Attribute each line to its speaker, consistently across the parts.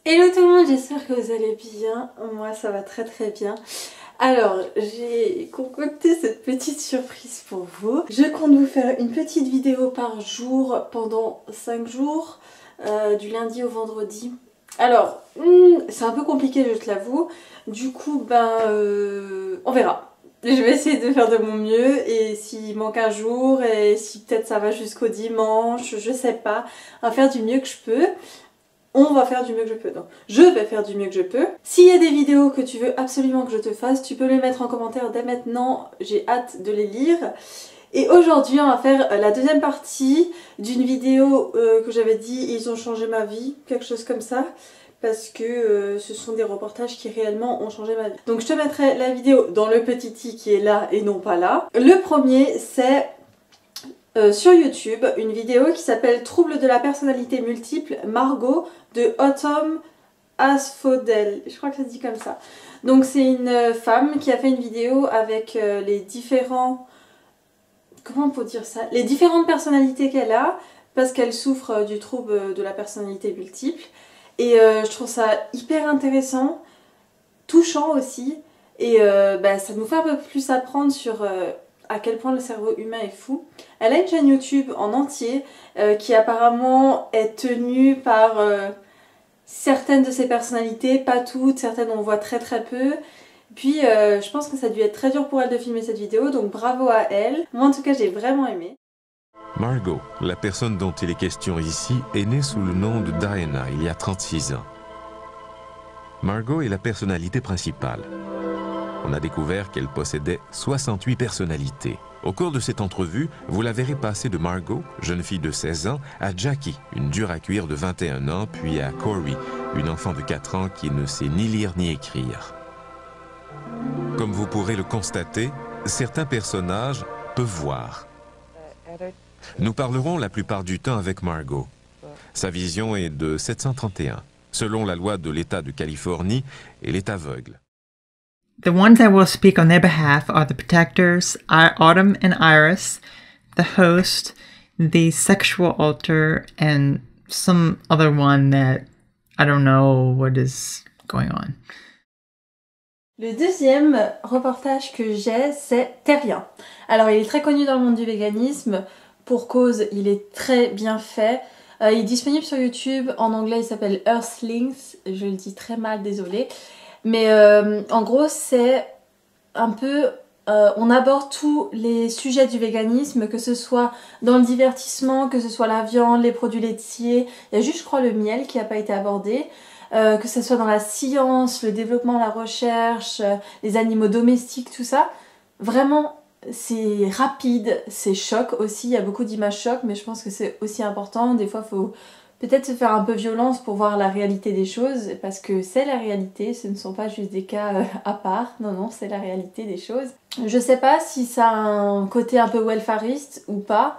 Speaker 1: Hello tout le monde, j'espère que vous allez bien. Moi ça va très très bien. Alors j'ai concocté cette petite surprise pour vous. Je compte vous faire une petite vidéo par jour pendant 5 jours, du lundi au vendredi. Alors c'est un peu compliqué, je te l'avoue. Du coup on verra. Je vais essayer de faire de mon mieux et s'il manque un jour et si peut-être ça va jusqu'au dimanche, je sais pas, on va faire du mieux que je peux. On va faire du mieux que je peux. Non, je vais faire du mieux que je peux. S'il y a des vidéos que tu veux absolument que je te fasse, tu peux les mettre en commentaire dès maintenant. J'ai hâte de les lire. Et aujourd'hui, on va faire la deuxième partie d'une vidéo que j'avais dit « Ils ont changé ma vie », quelque chose comme ça. Parce que ce sont des reportages qui réellement ont changé ma vie. Donc je te mettrai la vidéo dans le petit i qui est là et non pas là. Le premier, c'est... sur YouTube, une vidéo qui s'appelle Troubles de la personnalité multiple, Margot de Autumn Asphodel. Je crois que ça se dit comme ça. Donc c'est une femme qui a fait une vidéo avec les différents... Comment on peut dire ça? Les différentes personnalités qu'elle a, parce qu'elle souffre du trouble de la personnalité multiple. Et je trouve ça hyper intéressant, touchant aussi. Et ça nous fait un peu plus apprendre sur... à quel point le cerveau humain est fou. Elle a une chaîne YouTube en entier qui apparemment est tenue par certaines de ses personnalités, pas toutes, certaines on voit très très peu. Puis je pense que ça a dû être très dur pour elle de filmer cette vidéo, donc bravo à elle. Moi en tout cas j'ai vraiment aimé.
Speaker 2: Margot, la personne dont il est question ici, est née sous le nom de Diana il y a 36 ans. Margot est la personnalité principale. On a découvert qu'elle possédait 68 personnalités. Au cours de cette entrevue, vous la verrez passer de Margot, jeune fille de 16 ans, à Jackie, une dure à cuire de 21 ans, puis à Corey, une enfant de 4 ans qui ne sait ni lire ni écrire. Comme vous pourrez le constater, certains personnages peuvent voir. Nous parlerons la plupart du temps avec Margot. Sa vision est de 731. Selon la loi de l'État de Californie, elle est aveugle.
Speaker 3: The ones that will speak on their behalf are the protectors, Autumn and Iris, the host, the sexual alter, and some other one that I don't know what is going on.
Speaker 1: Le deuxième reportage que j'ai, c'est Terrien. Alors il est très connu dans le monde du véganisme, pour cause il est très bien fait. Il est disponible sur YouTube, en anglais il s'appelle Earthlings, je le dis très mal, désolée. Mais en gros c'est un peu... on aborde tous les sujets du véganisme, que ce soit dans le divertissement, que ce soit la viande, les produits laitiers. Il y a juste je crois le miel qui n'a pas été abordé. Que ce soit dans la science, le développement, la recherche, les animaux domestiques, tout ça. Vraiment c'est rapide, c'est choc aussi, il y a beaucoup d'images choc, mais je pense que c'est aussi important. Des fois il faut... peut-être se faire un peu violence pour voir la réalité des choses, parce que c'est la réalité, ce ne sont pas juste des cas à part, non, c'est la réalité des choses. Je sais pas si ça a un côté un peu welfariste ou pas,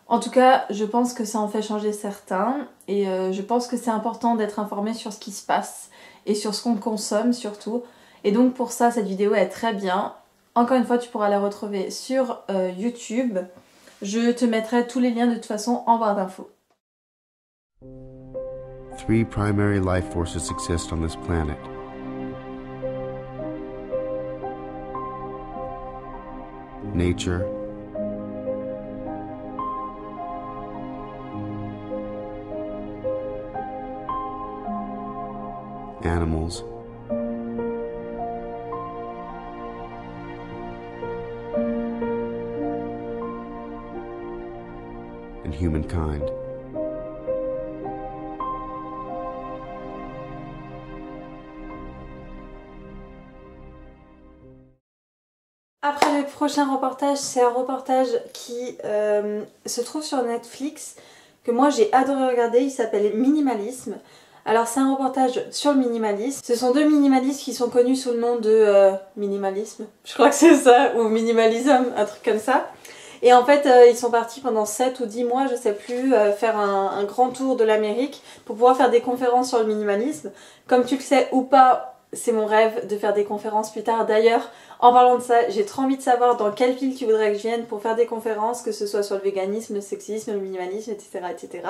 Speaker 1: en tout cas je pense que ça en fait changer certains, et je pense que c'est important d'être informé sur ce qui se passe, et sur ce qu'on consomme surtout, et donc pour ça cette vidéo est très bien. Encore une fois tu pourras la retrouver sur YouTube, je te mettrai tous les liens de toute façon en barre d'infos.
Speaker 4: 3 primary life forces exist on this planet. Nature, animals, and humankind.
Speaker 1: Après le prochain reportage, c'est un reportage qui se trouve sur Netflix, que moi j'ai adoré regarder, il s'appelle Minimalisme. Alors c'est un reportage sur le minimalisme. Ce sont deux minimalistes qui sont connus sous le nom de minimalisme, je crois que c'est ça, ou minimalism, un truc comme ça. Et en fait ils sont partis pendant 7 ou 10 mois, je sais plus, faire un grand tour de l'Amérique pour pouvoir faire des conférences sur le minimalisme. Comme tu le sais ou pas, c'est mon rêve de faire des conférences plus tard. D'ailleurs, en parlant de ça, j'ai trop envie de savoir dans quelle ville tu voudrais que je vienne pour faire des conférences, que ce soit sur le véganisme, le sexisme, le minimalisme, etc. etc.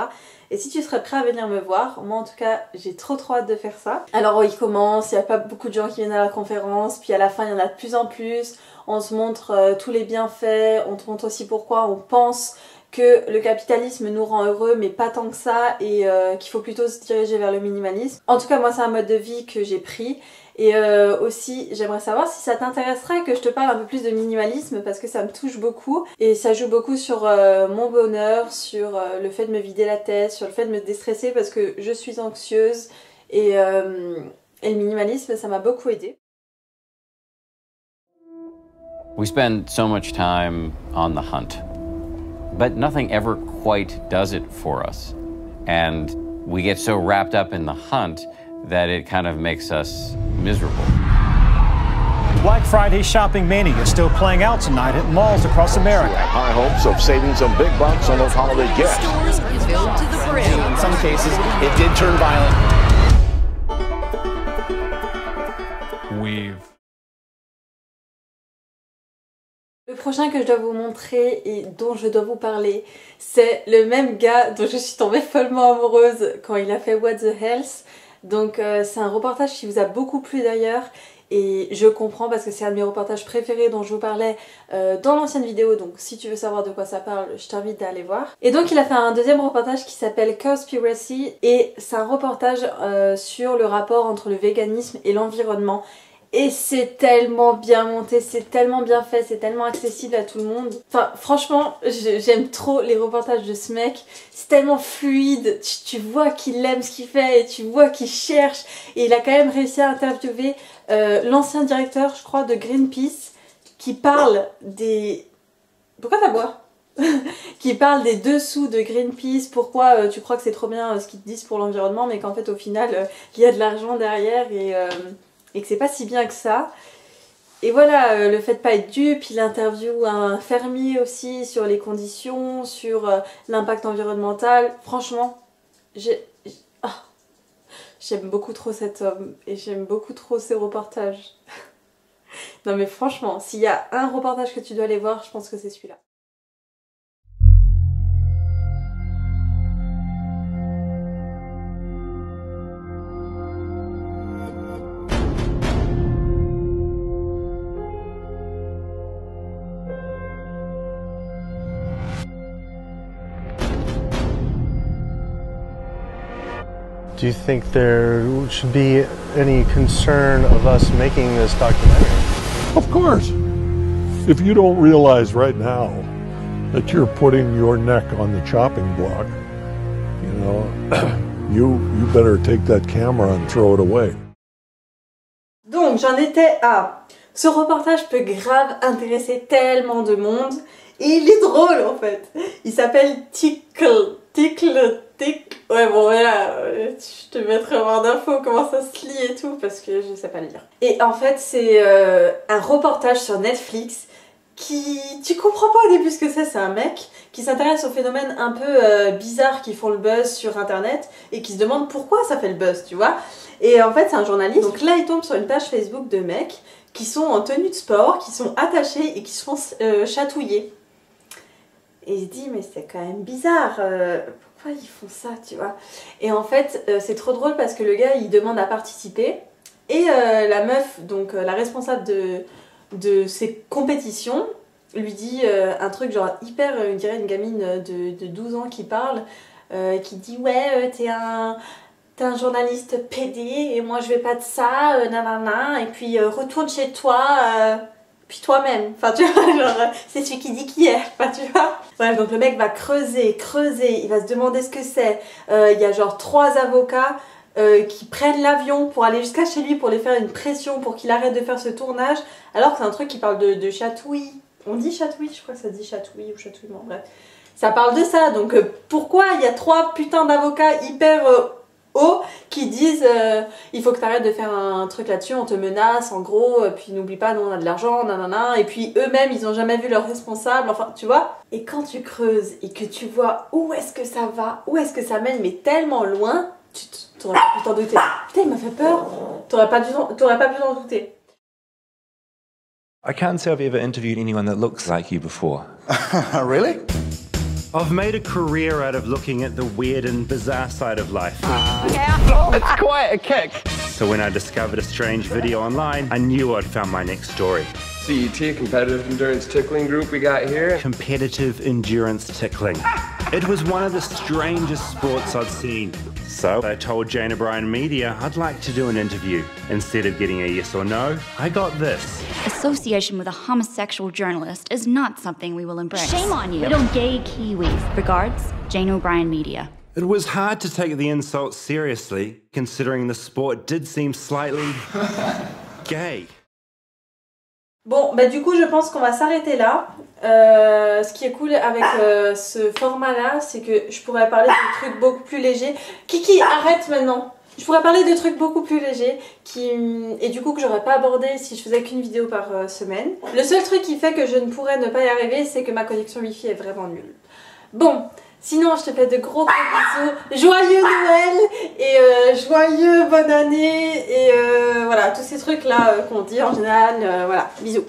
Speaker 1: Et si tu serais prêt à venir me voir, moi en tout cas, j'ai trop hâte de faire ça. Alors il commence, il n'y a pas beaucoup de gens qui viennent à la conférence, puis à la fin il y en a de plus en plus, on se montre tous les bienfaits, on te montre aussi pourquoi on pense que le capitalisme nous rend heureux mais pas tant que ça et qu'il faut plutôt se diriger vers le minimalisme. En tout cas moi c'est un mode de vie que j'ai pris et aussi j'aimerais savoir si ça t'intéresserait que je te parle un peu plus de minimalisme parce que ça me touche beaucoup et ça joue beaucoup sur mon bonheur, sur le fait de me vider la tête, sur le fait de me déstresser parce que je suis anxieuse et le minimalisme ça m'a beaucoup aidée.
Speaker 5: We spend so much time on the hunt. But nothing ever quite does it for us. And we get so wrapped up in the hunt that it kind of makes us miserable.
Speaker 6: Black Friday shopping mania is still playing out tonight at malls across America.
Speaker 7: High hopes of saving some big bucks on those holiday gifts.
Speaker 8: Stores filled to the brim.
Speaker 7: In some cases, it did turn violent.
Speaker 1: Le prochain que je dois vous montrer et dont je dois vous parler, c'est le même gars dont je suis tombée follement amoureuse quand il a fait What the Health. Donc c'est un reportage qui vous a beaucoup plu d'ailleurs et je comprends parce que c'est un de mes reportages préférés dont je vous parlais dans l'ancienne vidéo. Donc si tu veux savoir de quoi ça parle, je t'invite à aller voir. Et donc il a fait un deuxième reportage qui s'appelle Cowspiracy et c'est un reportage sur le rapport entre le véganisme et l'environnement. Et c'est tellement bien monté, c'est tellement bien fait, c'est tellement accessible à tout le monde. Enfin franchement, j'aime trop les reportages de ce mec. C'est tellement fluide, tu vois qu'il aime ce qu'il fait et tu vois qu'il cherche. Et il a quand même réussi à interviewer l'ancien directeur, je crois, de Greenpeace, qui parle des... Pourquoi t'as boire qui parle des dessous de Greenpeace, pourquoi tu crois que c'est trop bien ce qu'ils te disent pour l'environnement, mais qu'en fait au final, il y a de l'argent derrière et que c'est pas si bien que ça. Et voilà, le fait de pas être dupe, il interviewe un fermier aussi sur les conditions, sur l'impact environnemental. Franchement, j'aime beaucoup trop cet homme et j'aime beaucoup trop ses reportages. Non mais franchement, s'il y a un reportage que tu dois aller voir, je pense que c'est celui-là.
Speaker 9: Do you think there should be any concern of us making this documentary?
Speaker 10: Of course. If you don't realize right now that you're putting your neck on the chopping block, you know, you better take that camera and throw it away.
Speaker 1: Donc j'en étais à... Ce reportage peut grave intéresser tellement de monde et il est drôle en fait. Il s'appelle Tickle. Ouais bon voilà, je te mettrai en barre d'infos comment ça se lit et tout parce que je sais pas lire. Et en fait c'est un reportage sur Netflix qui... Tu comprends pas au début ce que c'est un mec qui s'intéresse aux phénomènes un peu bizarres qui font le buzz sur internet et qui se demande pourquoi ça fait le buzz, tu vois. Et en fait c'est un journaliste, donc là il tombe sur une page Facebook de mecs qui sont en tenue de sport, qui sont attachés et qui se font chatouiller. Et il se dit mais c'est quand même bizarre, pourquoi ils font ça, tu vois. Et en fait c'est trop drôle parce que le gars il demande à participer et la meuf, donc la responsable de ces compétitions, lui dit un truc genre hyper, on dirait une gamine de 12 ans qui parle, qui dit ouais t'es un journaliste pédé et moi je vais pas de ça, nanana, et puis retourne chez toi, puis toi-même, enfin tu vois, genre c'est celui qui dit qui est, enfin tu vois. Bref, donc le mec va creuser, il va se demander ce que c'est, il y a genre 3 avocats qui prennent l'avion pour aller jusqu'à chez lui pour lui faire une pression pour qu'il arrête de faire ce tournage, alors que c'est un truc qui parle de chatouille. On dit chatouille, je crois que ça dit chatouille ou chatouillement, bref. Ça parle de ça, donc pourquoi il y a 3 putains d'avocats hyper hauts qui disent il faut que tu arrêtes de faire un truc là-dessus, on te menace en gros, puis n'oublie pas, nous on a de l'argent, nanana, et puis eux-mêmes ils ont jamais vu leur responsable, enfin tu vois. Et quand tu creuses et que tu vois où est-ce que ça va, où est-ce que ça mène, mais tellement loin, T'aurais pas pu t'en douter. Putain, il m'a fait peur. T'aurais pas pu t'en douter.
Speaker 11: I can't say I've ever interviewed anyone that looks like you before.
Speaker 7: Really?
Speaker 11: I've made a career out of looking at the weird and bizarre side of life.
Speaker 7: It's quite a kick.
Speaker 11: So when I discovered a strange video online, I knew I'd found my next story.
Speaker 12: CET, Competitive Endurance Tickling Group we got here.
Speaker 11: Competitive endurance tickling. It was one of the strangest sports I'd seen. So I told Jane O'Brien Media I'd like to do an interview. Instead of getting a yes or no, I got this.
Speaker 13: Association with a homosexual journalist is not something we will embrace. Shame on you. Little gay Kiwis. Regards, Jane O'Brien Media.
Speaker 11: It was hard to take the insult seriously, considering the sport did seem slightly gay.
Speaker 1: Bon, bah du coup, je pense qu'on va s'arrêter là. Ce qui est cool avec ce format-là, c'est que je pourrais parler de trucs beaucoup plus légers. Kiki, arrête maintenant! Je pourrais parler de trucs beaucoup plus légers et du coup que j'aurais pas abordé si je faisais qu'une vidéo par semaine. Le seul truc qui fait que je ne pourrais ne pas y arriver, c'est que ma connexion Wi-Fi est vraiment nulle. Bon, sinon je te fais de gros bisous, joyeux Noël et joyeux bonne année et voilà, tous ces trucs là qu'on dit en général, voilà, bisous.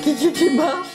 Speaker 1: Kiki qui marche.